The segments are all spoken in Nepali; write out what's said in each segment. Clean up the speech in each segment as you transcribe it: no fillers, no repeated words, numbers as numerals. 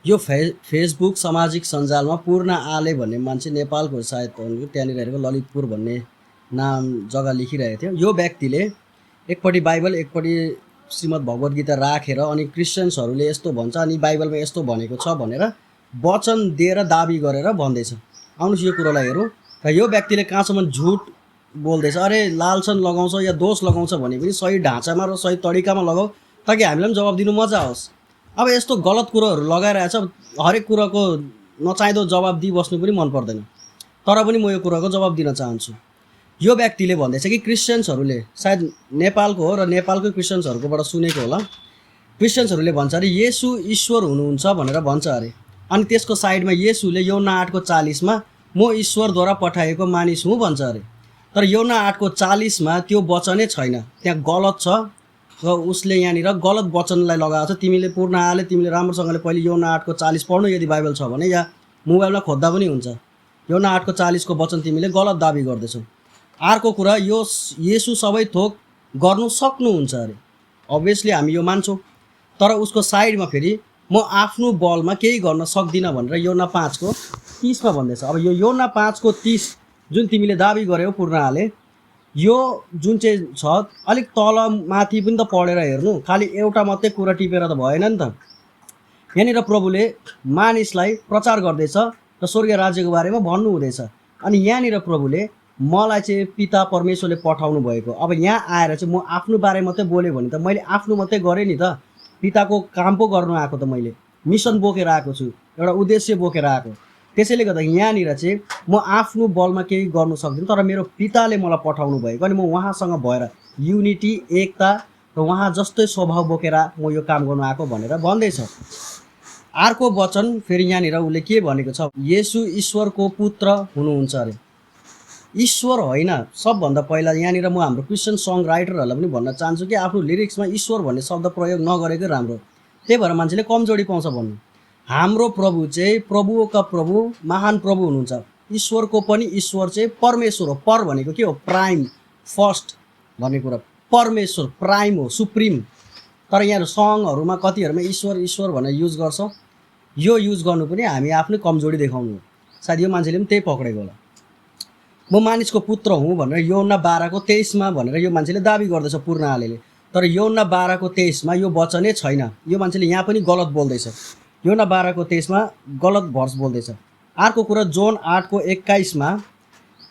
यो फेसबुक सामाजिक सञ्जालमा पूर्ण आले भन्ने मान्छे नेपालको सायद त्यहाँनिर हेरेको ललितपुर भन्ने नाम जग्गा लेखिरहेको थियो। यो व्यक्तिले एकपट्टि बाइबल एकपट्टि श्रीमद् भगवत गीता राखेर अनि क्रिस्चियन्सहरूले यस्तो भन्छ अनि बाइबलमा यस्तो भनेको छ भनेर वचन दिएर दाबी गरेर भन्दैछ। आउनुहोस् यो कुरोलाई हेरौँ। र यो व्यक्तिले कहाँसम्म झुट बोल्दैछ, अरे लालसन लगाउँछ या दोष लगाउँछ भने पनि सही ढाँचामा र सही तरिकामा लगाऊ ताकि हामीलाई पनि जवाब दिनु मजा आओस्। अब यस्तो गलत कुरोहरू लगाइरहेछ, हरेक कुराको नचाहिँदो जवाब दिइबस्नु पनि मन पर्दैन, तर पनि म यो कुराको जवाब दिन चाहन्छु। यो व्यक्तिले भन्दैछ कि क्रिस्चियन्सहरूले, सायद नेपालको हो र नेपालकै क्रिस्चियन्सहरूकोबाट सुनेको होला, क्रिस्चियन्सहरूले भन्छ अरे येशू ईश्वर हुनुहुन्छ भनेर भन्छ अरे। अनि त्यसको साइडमा येशूले यूहन्ना 8:40 म ईश्वरद्वारा पठाएको मानिस हुँ भन्छ अरे। तर यूहन्ना 8:40 त्यो वचनै छैन, त्यहाँ गलत छ र उसले यहाँनिर गलत वचनलाई लगाएको छ। तिमीले पूर्ण आले तिमीले राम्रोसँगले पहिले यूहन्ना 8:40 पढ्नु यदि बाइबल छ भने, या मोबाइलमा खोज्दा पनि हुन्छ। यूहन्ना 8:40 वचन तिमीले गलत दाबी गर्दैछौ। अर्को कुरा, यो येशू सबै थोक गर्नु सक्नुहुन्छ अरे। अभियसली हामी यो मान्छौँ, तर उसको साइडमा फेरि म आफ्नो बलमा केही गर्न सक्दिनँ भनेर यूहन्ना 5:30 भन्दैछ। अब यो यूहन्ना 5:30 जुन तिमीले दाबी गर्यौ पूर्ण आले, यो जुन चाहिँ छ अलिक तल माथि पनि त पढेर हेर्नु, खालि एउटा मात्रै कुरा टिपेर त भएन नि त। यहाँनिर प्रभुले मानिसलाई प्रचार गर्दैछ र स्वर्गीय राज्यको बारेमा भन्नु हुँदैछ। अनि यहाँनिर प्रभुले मलाई चाहिँ पिता परमेश्वरले पठाउनु भएको। अब यहाँ आएर चाहिँ म आफ्नो बारे मात्रै बोल्यो भने त मैले आफ्नो मात्रै गरेँ नि त, पिताको काम पो गर्नु आएको त, मैले मिसन बोकेर आएको छु, एउटा उद्देश्य बोकेर आएको। त्यसैले गर्दा यहाँनिर चाहिँ म आफ्नो बलमा केही गर्नु सक्दिनँ, तर मेरो पिताले मलाई पठाउनु भएको अनि म उहाँसँग भएर युनिटी एकता र उहाँ जस्तै स्वभाव बोकेर म यो काम गर्नु आएको भनेर भन्दैछ। अर्को वचन फेरि यहाँनिर उसले के भनेको छ, येशू ईश्वरको पुत्र हुनुहुन्छ अरे। ईश्वर होइन, सबभन्दा पहिला यहाँनिर म हाम्रो क्रिस्चियन सङ राइटरहरूलाई पनि भन्न चाहन्छु कि आफ्नो लिरिक्समा ईश्वर भन्ने शब्द प्रयोग नगरेकै राम्रो। त्यही भएर मान्छेले कमजोरी पाउँछ भन्नु। हाम्रो प्रभु चाहिँ प्रभुका प्रभु महान प्रभु हुनुहुन्छ। ईश्वरको पनि ईश्वर चाहिँ परमेश्वर हो। पर भनेको के हो, प्राइम, फर्स्ट भन्ने कुरा। परमेश्वर प्राइम हो, सुप्रिम। तर यहाँ सङहरूमा कतिहरूमा ईश्वर ईश्वर भनेर युज गर्छ। यो युज गर्नु पनि हामी आफ्नै कमजोरी देखाउनु हो। सायद यो मान्छेले पनि त्यही पक्रेको होला। म मानिसको पुत्र हुँ भनेर यूहन्ना 12:23 भनेर यो मान्छेले दाबी गर्दैछ पूर्ण आलेले। तर यूहन्ना 12:23 यो वचनै छैन। यो मान्छेले यहाँ पनि गलत बोल्दैछ। यूहन्ना 12:23 गलत भर्स बोल्दैछ। अर्को कुरा, जोन 8:21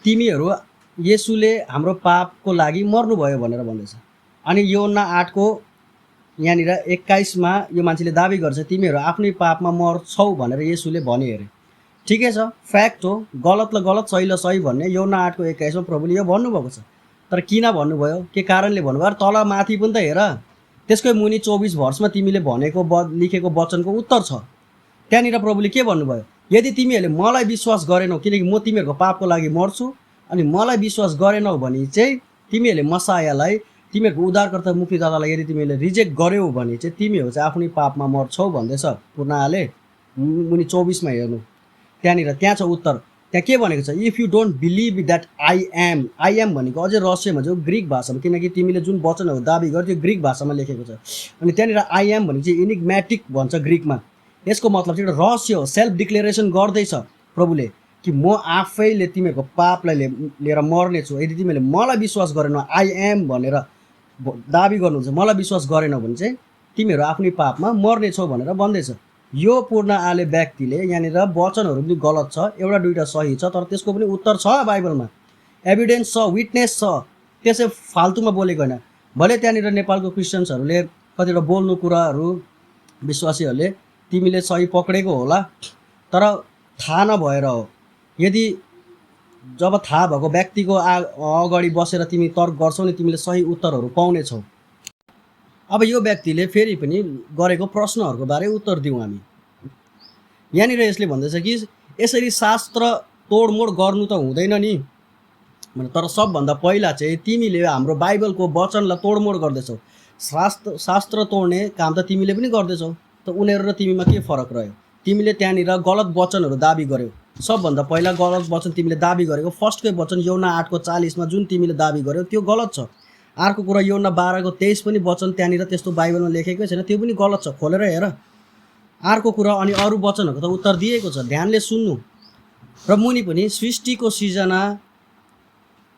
तिमीहरू येशूले हाम्रो पापको लागि मर्नुभयो भनेर भन्दैछ। अनि यूहन्ना 8 यहाँनिर 21 यो मान्छेले दाबी गर्छ तिमीहरू आफ्नै पापमा मर्छौ भनेर येशूले भने अरे। ठिकै छ, फ्याक्ट हो। गलतलाई गलत, सहीलाई सही भन्ने यूहन्ना 8:21 प्रभुले यो भन्नुभएको छ। तर किन भन्नुभयो, के कारणले भन्नुभयो, तल माथि पनि त हेर, त्यसकै मुनि 24 भर्समा तिमीले भनेको लेखेको वचनको उत्तर छ। त्यहाँनिर प्रभुले के भन्नुभयो, यदि तिमीहरूले मलाई विश्वास गरेनौ, किनकि म तिमीहरूको पापको लागि मर्छु, अनि मलाई विश्वास गरेनौ भने चाहिँ तिमीहरूले मसायालाई, तिमीहरूको उद्धारकर्ता मुक्तिदातालाई यदि तिमीहरूले रिजेक्ट गर्यौ भने चाहिँ तिमीहरू चाहिँ आफ्नै पापमा मर्छौ भन्दैछ पूर्ण आले। मुनि 24 हेर्नु, त्यहाँ छ उत्तर। त्यहाँ के भनेको छ, if you don't believe that I am. I am भनेको अझै रहस्यमा चाहिँ ग्रिक भाषामा, किनकि तिमीले जुन वचनहरू दाबी गर्यो त्यो ग्रिक भाषामा लेखेको छ। अनि त्यहाँनिर आई एम भनेको चाहिँ इनिग्मेटिक भन्छ ग्रिकमा। यसको मतलब चाहिँ एउटा रहस्य हो। सेल्फ डिक्लेरेसन गर्दैछ प्रभुले कि म आफैले तिमीहरूको पापलाई लिएर मर्नेछु यदि तिमीले मलाई विश्वास गरेनौ। आई एम भनेर दाबी गर्नुहुन्छ, मलाई विश्वास गरेनौ भने चाहिँ तिमीहरू आफ्नै पापमा मर्नेछौ भनेर भन्दैछ। यो पूर्ण आले व्यक्तिले यहाँनिर वचनहरू पनि गलत छ, एउटा दुईवटा सही छ, तर त्यसको पनि उत्तर छ बाइबलमा, एभिडेन्स छ, विटनेस छ। त्यसै फाल्तुमा बोलेको होइन। भले त्यहाँनिर नेपालको क्रिस्चियन्सहरूले कतिवटा बोल्नु कुराहरू विश्वासीहरूले तिमीले सही पक्रेको होला, तर थाहा नभएर हो। यदि जब थाहा भएको व्यक्तिको अगाडि बसेर तिमी तर्क गर्छौ नि, तिमीले सही उत्तरहरू पाउनेछौ। अब यो व्यक्तिले फेरि पनि गरेको प्रश्नहरूको बारे उत्तर दिउँ हामी। यहाँनिर यसले भन्दैछ कि यसरी शास्त्र तोडमोड गर्नु त हुँदैन नि, तर सबभन्दा पहिला चाहिँ तिमीले हाम्रो बाइबलको वचनलाई तोडमोड गर्दैछौ। शास्त्र तोड्ने काम त तिमीले पनि गर्दैछौ, त उनीहरू र तिमीमा के फरक रह्यो? तिमीले त्यहाँनिर गलत वचनहरू दाबी गर्यौ। सबभन्दा पहिला गलत वचन तिमीले दाबी गरेको फर्स्टकै वचन यूहन्ना 8:40 जुन तिमीले दाबी गर्यौ त्यो गलत छ। अर्को कुरा, यूहन्ना 12:23 पनि वचन त्यहाँनिर त्यस्तो बाइबलमा लेखेकै छैन, त्यो पनि गलत छ। खोलेर हेर, अर्को कुरा अनि अरू वचनहरूको त उत्तर दिएको छ, ध्यानले सुन्नु। र मुनि पनि सृष्टिको सिर्जना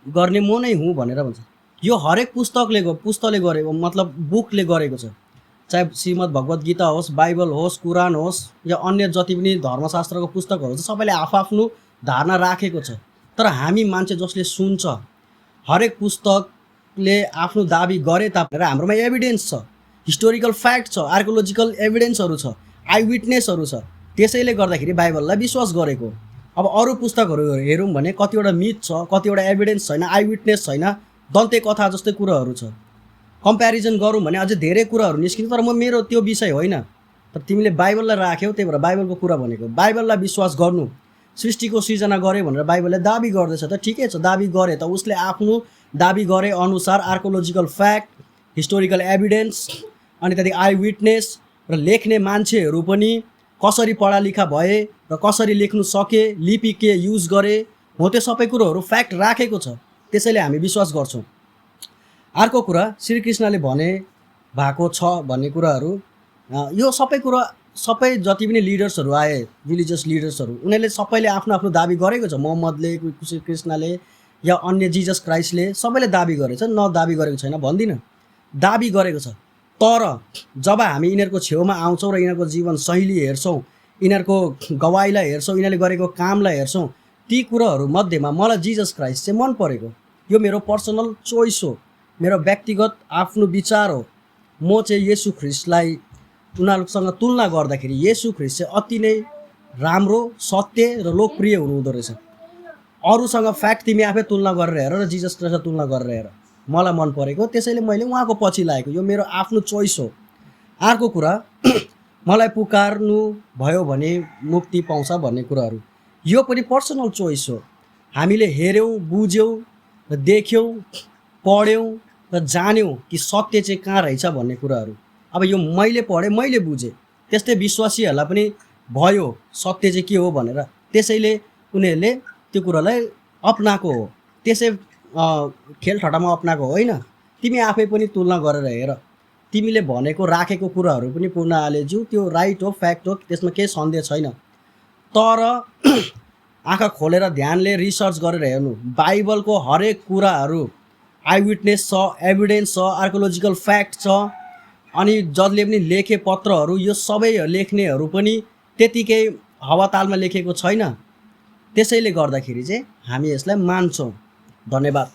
गर्ने म नै हुँ भनेर भन्छ। यो हरेक पुस्तकले गरेको मतलब बुकले गरेको छ, चाहे श्रीमद् भगवत गीता होस्, बाइबल होस्, कुरान होस् या अन्य जति पनि धर्मशास्त्रको पुस्तकहरू छ, सबैले आफ्नो धारणा राखेको छ। तर हामी मान्छे जसले सुन्छ, हरेक पुस्तकले आफ्नो दाबी गरे तापनि हाम्रोमा एभिडेन्स छ, हिस्टोरिकल फ्याक्ट छ, आर्कोलोजिकल एभिडेन्सहरू छ, आई विटनेसहरू छ, त्यसैले गर्दाखेरि बाइबललाई विश्वास गरेको। अब अरू पुस्तकहरू हेरौँ भने कतिवटा मिथ छ, कतिवटा एभिडेन्स छैन, आई विटनेस छैन, दन्ते कथा जस्तै कुराहरू छ। कम्प्यारिजन गरौँ भने अझै धेरै कुराहरू निस्किन्छ, तर मेरो त्यो विषय होइन। तर तिमीले बाइबललाई राख्यौ, त्यही भएर बाइबलको कुरा भनेको। बाइबललाई विश्वास गर्नु। सृष्टिको सिर्जना गरे भनेर बाइबलले दाबी गर्दैछ त ठिकै छ, दाबी गरे त उसले आफ्नो दाबी गरे अनुसार आर्कोलोजिकल फ्याक्ट, हिस्टोरिकल एभिडेन्स, अनि त्यहाँदेखि आई विटनेस र लेख्ने मान्छेहरू पनि कसरी पढालिखा भए र कसरी लेख्नु सके, लिपि के युज गरे, हो त्यो सबै कुरोहरू फ्याक्ट राखेको छ, त्यसैले हामी विश्वास गर्छौँ। अर्को कुरा श्रीकृष्णले भने भएको छ भन्ने कुराहरू, यो सबै कुरा सबै जति पनि लिडर्सहरू आए, रिलिजियस लिडर्सहरू, उनीहरूले सबैले आफ्नो आफ्नो दाबी गरेको छ। मोहम्मदले, श्रीकृष्णले या अन्य जिजस क्राइस्टले सबैले दाबी गरेको छ, दाबी गरेको छैन भन्दिनँ, दाबी गरेको छ। तर जब हामी यिनीहरूको छेउमा आउँछौँ र यिनीहरूको जीवन शैली हेर्छौँ, यिनीहरूको गवाईलाई हेर्छौँ, यिनीहरूले गरेको कामलाई हेर्छौँ, ती कुराहरू मध्येमा मलाई जिजस क्राइस्ट चाहिँ मन परेको। यो मेरो पर्सनल चोइस हो, मेरो व्यक्तिगत आफ्नो विचार हो। म चाहिँ येशू ख्रिस्टलाई उनीहरूसँग तुलना गर्दाखेरि येशू ख्रिस्ट चाहिँ अति नै राम्रो, सत्य र लोकप्रिय हुनुहुँदो रहेछ। अरूसँग फ्याक्ट तिमी आफै तुलना गरेर हेर र जिजस क्राइस्टसँग तुलना गरेर हेर, मलाई मन परेको, त्यसैले मैले उहाँको पछि लागेको। यो मेरो आफ्नो चोइस हो। अर्को कुरा मलाई पुकार्नु भयो भने मुक्ति पाउँछ भन्ने कुराहरू, यो पनि पर्सनल चोइस हो। हामीले हेऱ्यौँ, बुझ्यौँ र देख्यौँ, पढ्यौँ र जान्यौँ कि सत्य चाहिँ कहाँ रहेछ भन्ने कुराहरू। अब यो मैले पढेँ, मैले बुझेँ, त्यस्तै विश्वासीहरूलाई पनि भयो सत्य चाहिँ के हो भनेर, त्यसैले उनीहरूले त्यो कुरालाई अपनाएको हो। त्यसै खेलठट्टामा अपनाएको होइन। तिमी आफै पनि तुलना गरेर हेर, तिमीले भनेको राखेको कुराहरू पनि पूर्ण आलेज्यू त्यो राइट हो, फ्याक्ट हो, त्यसमा केही सन्देह छैन। तर आँखा खोलेर ध्यानले रिसर्च गरेर हेर्नु। बाइबलको हरेक कुराहरू आई विटनेस छ, एभिडेन्स छ, आर्कोलोजिकल फ्याक्ट छ, अनि जसले पनि लेखे पत्रहरू, यो सबै लेख्नेहरू पनि त्यतिकै हावातालमा लेखेको छैन। त्यसैले गर्दाखेरि चाहिँ हामी यसलाई मान्छौँ। धन्यवाद।